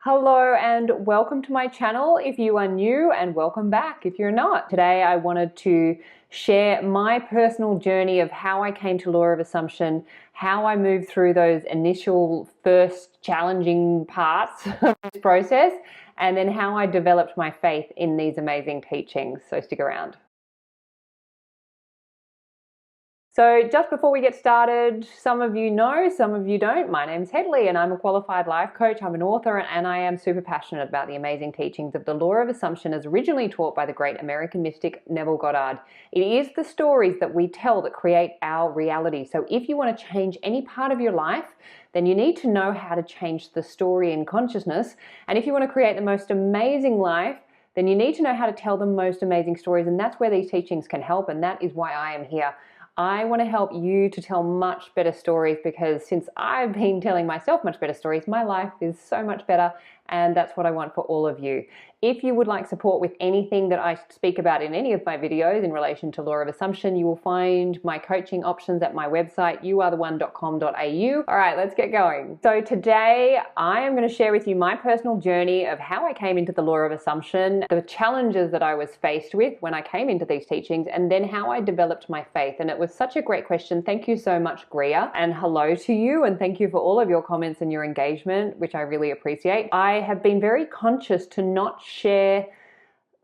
Hello and welcome to my channel if you are new, and welcome back if you're not. Today I wanted to share my personal journey of how I came to Law of Assumption, how I moved through those initial first challenging parts of this process, and then how I developed my faith in these amazing teachings. So stick around. So just before we get started, some of you know, some of you don't. My name's Hedley and I'm a qualified life coach. I'm an author and I am super passionate about the amazing teachings of the Law of Assumption as originally taught by the great American mystic Neville Goddard. It is the stories that we tell that create our reality. So if you want to change any part of your life, then you need to know how to change the story in consciousness. And if you want to create the most amazing life, then you need to know how to tell the most amazing stories. And that's where these teachings can help. And that is why I am here. I want to help you to tell much better stories, because since I've been telling myself much better stories, my life is so much better, and that's what I want for all of you. If you would like support with anything that I speak about in any of my videos in relation to Law of Assumption, you will find my coaching options at my website, youaretheone.com.au. All right, let's get going. So today I am going to share with you my personal journey of how I came into the Law of Assumption, the challenges that I was faced with when I came into these teachings, and then how I developed my faith. And it was such a great question. Thank you so much, Gria, and hello to you, and thank you for all of your comments and your engagement, which I really appreciate. I have been very conscious to not share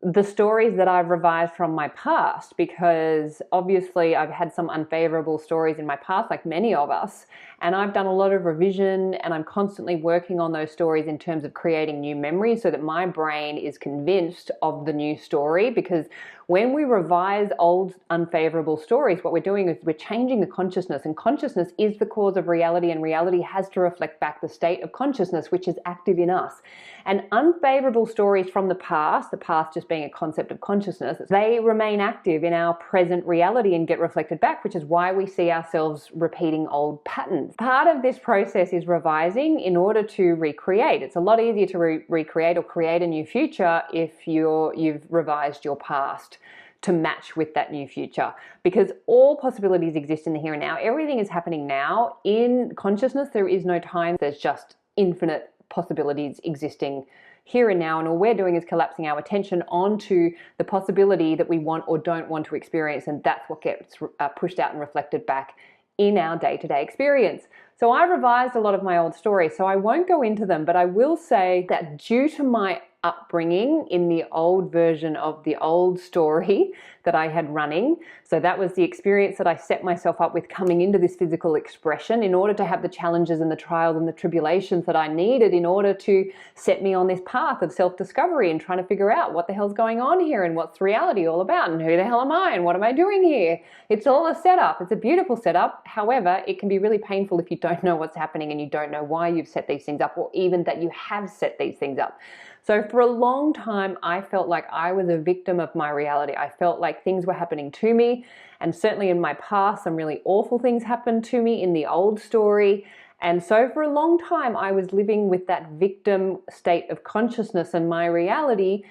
the stories that I've revised from my past, because obviously I've had some unfavorable stories in my past, like many of us, and I've done a lot of revision and I'm constantly working on those stories in terms of creating new memories so that my brain is convinced of the new story. Because when we revise old unfavorable stories, what we're doing is we're changing the consciousness, and consciousness is the cause of reality, and reality has to reflect back the state of consciousness which is active in us. And unfavorable stories from the past just being a concept of consciousness, they remain active in our present reality and get reflected back, which is why we see ourselves repeating old patterns. Part of this process is revising in order to recreate. It's a lot easier to recreate or create a new future if you've revised your past to match with that new future, because all possibilities exist in the here and now. Everything is happening now. In consciousness, there is no time. There's just infinite possibilities existing here and now, and all we're doing is collapsing our attention onto the possibility that we want or don't want to experience, and that's what gets pushed out and reflected back in our day-to-day experience. So I revised a lot of my old stories, so I won't go into them, but I will say that due to my upbringing in the old version of the old story that I had running, so that was the experience that I set myself up with coming into this physical expression in order to have the challenges and the trials and the tribulations that I needed in order to set me on this path of self-discovery and trying to figure out what the hell's going on here and what's reality all about and who the hell am I and what am I doing here. It's all a setup. It's a beautiful setup. However, it can be really painful if you don't know what's happening and you don't know why you've set these things up, or even that you have set these things up. So for a long time, I felt like I was a victim of my reality. I felt like things were happening to me, and certainly in my past, some really awful things happened to me in the old story. And so for a long time, I was living with that victim state of consciousness, and my reality,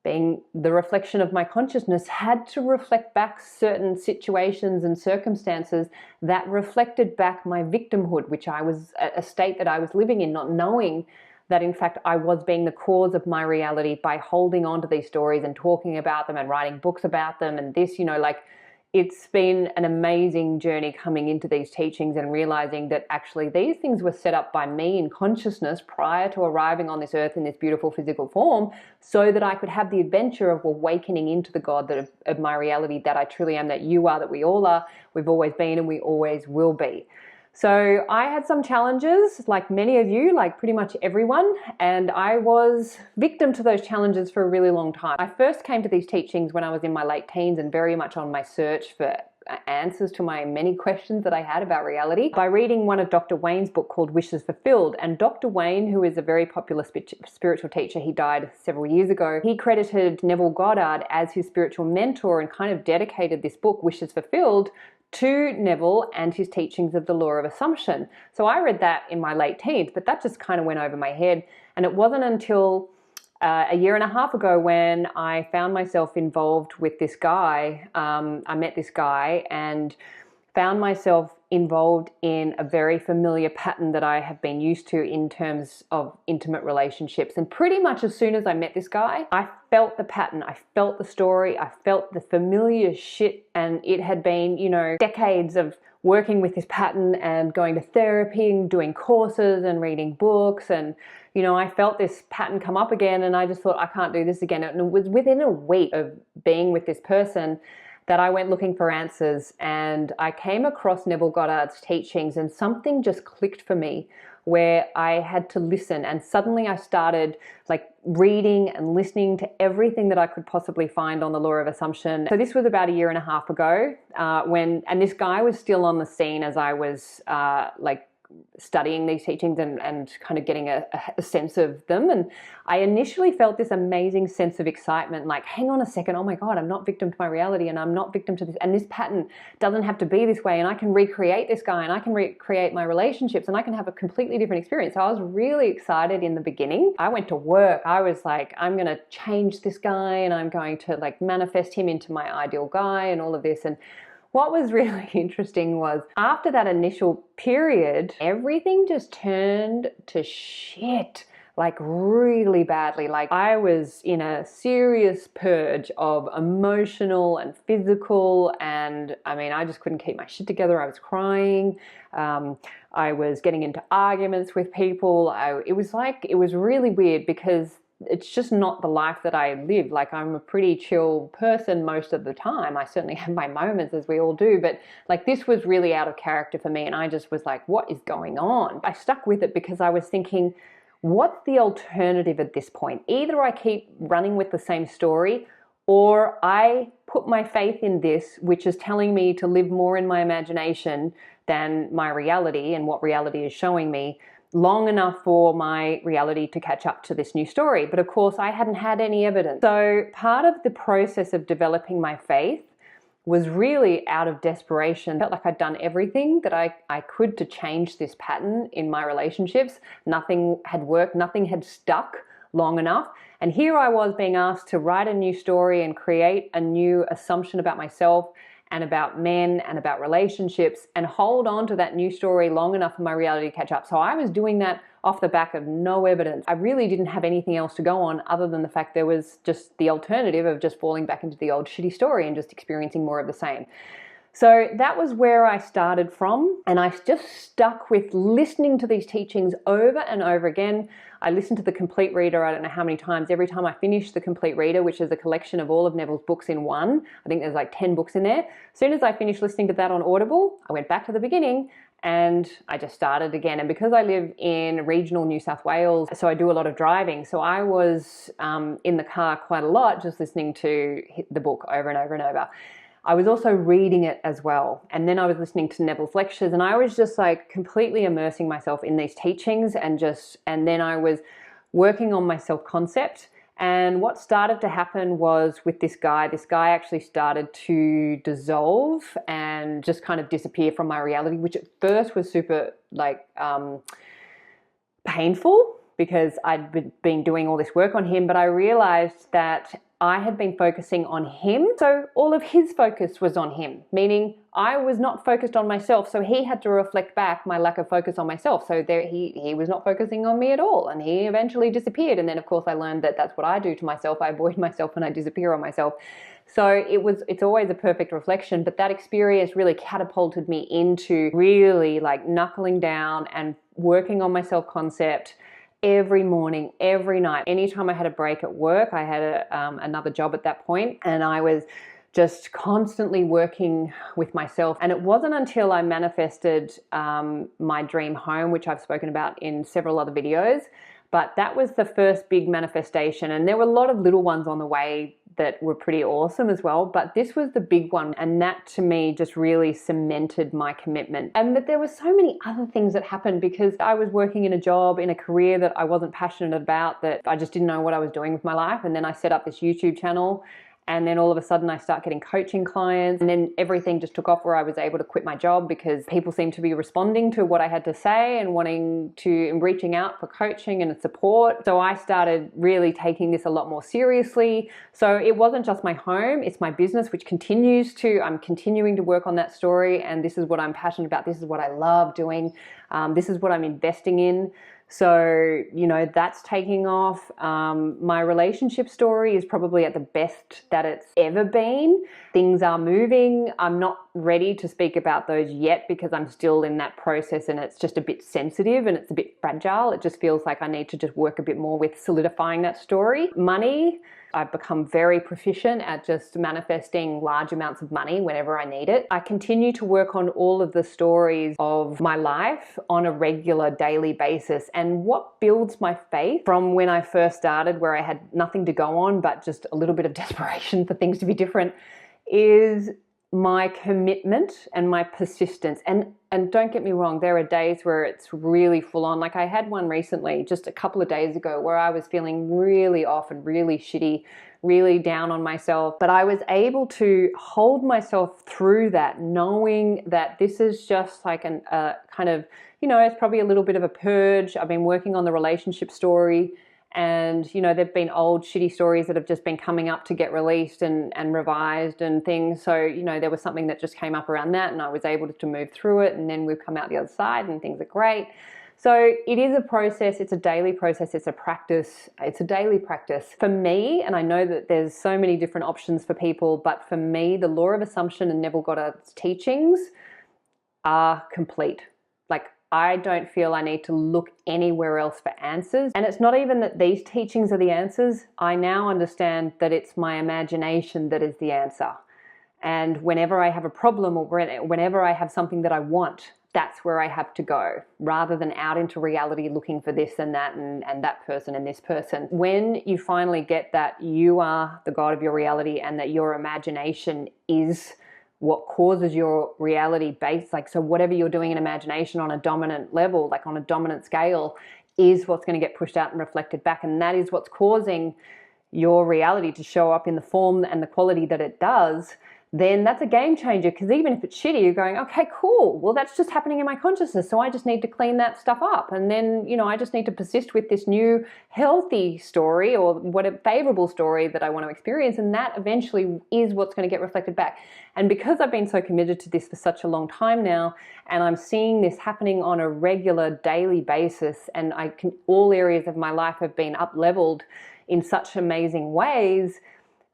being the reflection of my consciousness, had to reflect back certain situations and circumstances that reflected back my victimhood, which I was a state that I was living in, not knowing that in fact I was being the cause of my reality by holding on to these stories and talking about them and writing books about them. And this, like, it's been an amazing journey coming into these teachings and realizing that actually these things were set up by me in consciousness prior to arriving on this earth in this beautiful physical form, so that I could have the adventure of awakening into the God that of my reality, that I truly am, that you are, that we all are, we've always been, and we always will be. So I had some challenges, like many of you, like pretty much everyone, and I was victim to those challenges for a really long time. I first came to these teachings when I was in my late teens and very much on my search for answers to my many questions that I had about reality by reading one of Dr. Wayne's book called Wishes Fulfilled. And Dr. Wayne, who is a very popular spiritual teacher, he died several years ago, he credited Neville Goddard as his spiritual mentor and kind of dedicated this book, Wishes Fulfilled, to Neville and his teachings of the Law of Assumption. So I read that in my late teens, but that just kind of went over my head. And it wasn't until a year and a half ago when I found myself involved with this guy. I met this guy and found myself involved in a very familiar pattern that I have been used to in terms of intimate relationships. And pretty much as soon as I met this guy, I felt the pattern, I felt the story, I felt the familiar shit. And it had been, you know, decades of working with this pattern and going to therapy and doing courses and reading books. And, you know, I felt this pattern come up again, and I just thought, I can't do this again. And it was within a week of being with this person that I went looking for answers, and I came across Neville Goddard's teachings, and something just clicked for me where I had to listen. And suddenly I started like reading and listening to everything that I could possibly find on the law of assumption. So this was about 1.5 years ago and this guy was still on the scene as I was studying these teachings and kind of getting a sense of them. And I initially felt this amazing sense of excitement, like, hang on a second, oh my God, I'm not victim to my reality, and I'm not victim to this, and this pattern doesn't have to be this way, and I can recreate this guy, and I can recreate my relationships, and I can have a completely different experience. So I was really excited in the beginning. I went to work. I was like, I'm going to change this guy, and I'm going to like manifest him into my ideal guy and all of this. And what was really interesting was after that initial period, everything just turned to shit, like really badly. Like I was in a serious purge of emotional and physical, and I mean, I just couldn't keep my shit together. I was crying. I was getting into arguments with people. It was really weird because it's just not the life that I live. Like I'm a pretty chill person most of the time. I certainly have my moments, as we all do, but like this was really out of character for me, and I just was like, what is going on? I stuck with it because I was thinking, what's the alternative at this point? Either I keep running with the same story, or I put my faith in this, which is telling me to live more in my imagination than my reality and what reality is showing me, long enough for my reality to catch up to this new story. But of course, I hadn't had any evidence. So part of the process of developing my faith was really out of desperation. I felt like I'd done everything that I could to change this pattern in my relationships. Nothing had worked, nothing had stuck long enough. And here I was being asked to write a new story and create a new assumption about myself and about men and about relationships, and hold on to that new story long enough for my reality to catch up. So I was doing that off the back of no evidence. I really didn't have anything else to go on other than the fact there was just the alternative of just falling back into the old shitty story and just experiencing more of the same. So that was where I started from, and I just stuck with listening to these teachings over and over again. I listened to the Complete Reader, I don't know how many times. Every time I finished the Complete Reader, which is a collection of all of Neville's books in one, I think there's like 10 books in there. As soon as I finished listening to that on Audible, I went back to the beginning and I just started again. And because I live in regional New South Wales, so I do a lot of driving. So I was in the car quite a lot, just listening to the book over and over and over. I was also reading it as well. And then I was listening to Neville's lectures, and I was just like completely immersing myself in these teachings, and then I was working on my self-concept. And what started to happen was with this guy actually started to dissolve and just kind of disappear from my reality, which at first was super painful because I'd been doing all this work on him, but I realized that I had been focusing on him, so all of his focus was on him, meaning I was not focused on myself, so he had to reflect back my lack of focus on myself. So he was not focusing on me at all, and he eventually disappeared. And then of course I learned that that's what I do to myself. I avoid myself and I disappear on myself. So it's always a perfect reflection, but that experience really catapulted me into really like knuckling down and working on my self-concept every morning, every night. Anytime I had a break at work, I had another job at that point, and I was just constantly working with myself. And it wasn't until I manifested my dream home, which I've spoken about in several other videos, but that was the first big manifestation. And there were a lot of little ones on the way that were pretty awesome as well, but this was the big one, and that to me just really cemented my commitment. And that there were so many other things that happened because I was working in a job, in a career that I wasn't passionate about, that I just didn't know what I was doing with my life. And then I set up this YouTube channel, And then all of a sudden I start getting coaching clients, and then everything just took off where I was able to quit my job because people seemed to be responding to what I had to say and reaching out for coaching and support. So I started really taking this a lot more seriously. So it wasn't just my home, it's my business, which I'm continuing to work on that story. And this is what I'm passionate about. This is what I love doing. This is what I'm investing in. So, that's taking off. My relationship story is probably at the best that it's ever been. Things are moving. I'm not ready to speak about those yet because I'm still in that process and it's just a bit sensitive and it's a bit fragile. It just feels like I need to just work a bit more with solidifying that story. Money, I've become very proficient at just manifesting large amounts of money whenever I need it. I continue to work on all of the stories of my life on a regular daily basis. And what builds my faith from when I first started, where I had nothing to go on but just a little bit of desperation for things to be different, is my commitment and my persistence. And don't get me wrong, there are days where it's really full on. Like I had one recently, just a couple of days ago, where I was feeling really off and really shitty, really down on myself. But I was able to hold myself through that, knowing that this is just like kind of, it's probably a little bit of a purge. I've been working on the relationship story. And, there've been old shitty stories that have just been coming up to get released and revised and things. So, there was something that just came up around that and I was able to move through it. And then we've come out the other side and things are great. So it is a process. It's a daily process. It's a practice. It's a daily practice. For me, and I know that there's so many different options for people, but for me, the Law of Assumption and Neville Goddard's teachings are complete. Like, I don't feel I need to look anywhere else for answers. And it's not even that these teachings are the answers. I now understand that it's my imagination that is the answer. And whenever I have a problem or whenever I have something that I want, that's where I have to go, rather than out into reality looking for this and that and that person and this person. When you finally get that you are the God of your reality and that your imagination is what causes your reality base, so whatever you're doing in imagination on a dominant level, like on a dominant scale, is what's going to get pushed out and reflected back. And that is what's causing your reality to show up in the form and the quality that it does. Then that's a game changer, because even if it's shitty, you're going, okay, cool. Well, that's just happening in my consciousness. So I just need to clean that stuff up. And then, I just need to persist with this new healthy story or whatever favorable story that I want to experience. And that eventually is what's going to get reflected back. And because I've been so committed to this for such a long time now, and I'm seeing this happening on a regular daily basis, and all areas of my life have been up-leveled in such amazing ways,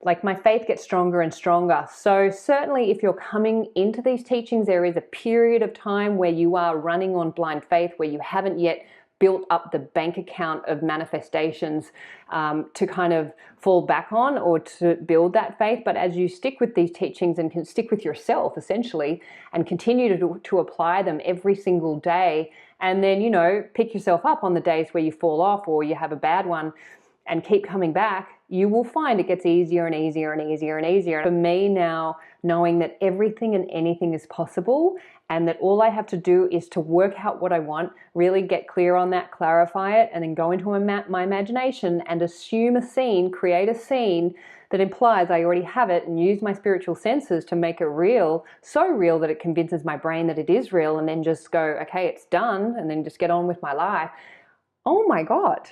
like my faith gets stronger and stronger. So certainly if you're coming into these teachings, there is a period of time where you are running on blind faith, where you haven't yet built up the bank account of manifestations to kind of fall back on or to build that faith. But as you stick with these teachings and can stick with yourself essentially and continue to apply them every single day, and then, pick yourself up on the days where you fall off or you have a bad one and keep coming back, you will find it gets easier and easier and easier and easier. For me now, knowing that everything and anything is possible and that all I have to do is to work out what I want, really get clear on that, clarify it, and then go into my imagination and assume a scene, create a scene that implies I already have it, and use my spiritual senses to make it real, so real that it convinces my brain that it is real, and then just go, okay, it's done, and then just get on with my life. Oh my God,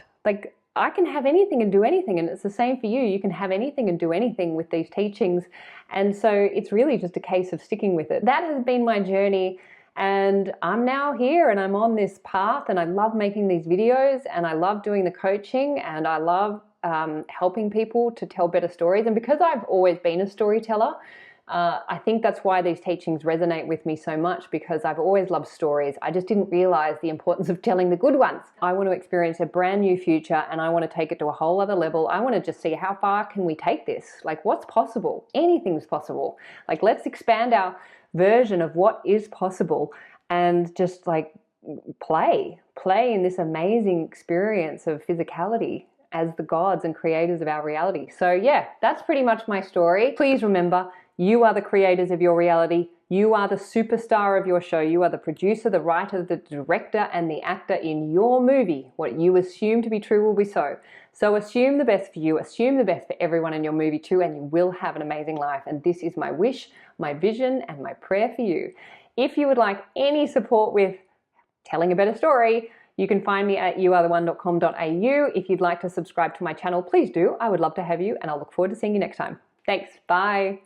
I can have anything and do anything, and it's the same for you. You can have anything and do anything with these teachings. And so it's really just a case of sticking with it. That has been my journey, and I'm now here and I'm on this path, and I love making these videos, and I love doing the coaching, and I love helping people to tell better stories. And because I've always been a storyteller, I think that's why these teachings resonate with me so much, because I've always loved stories. I just didn't realize the importance of telling the good ones. I want to experience a brand new future, and I want to take it to a whole other level. I want to just see how far can we take this? What's possible? Anything's possible. Let's expand our version of what is possible and just play in this amazing experience of physicality as the gods and creators of our reality. So yeah, that's pretty much my story. Please remember, you are the creators of your reality. You are the superstar of your show. You are the producer, the writer, the director, and the actor in your movie. What you assume to be true will be so. So assume the best for you, assume the best for everyone in your movie too, and you will have an amazing life. And this is my wish, my vision, and my prayer for you. If you would like any support with telling a better story, you can find me at youaretheone.com.au. If you'd like to subscribe to my channel, please do. I would love to have you, and I'll look forward to seeing you next time. Thanks. Bye.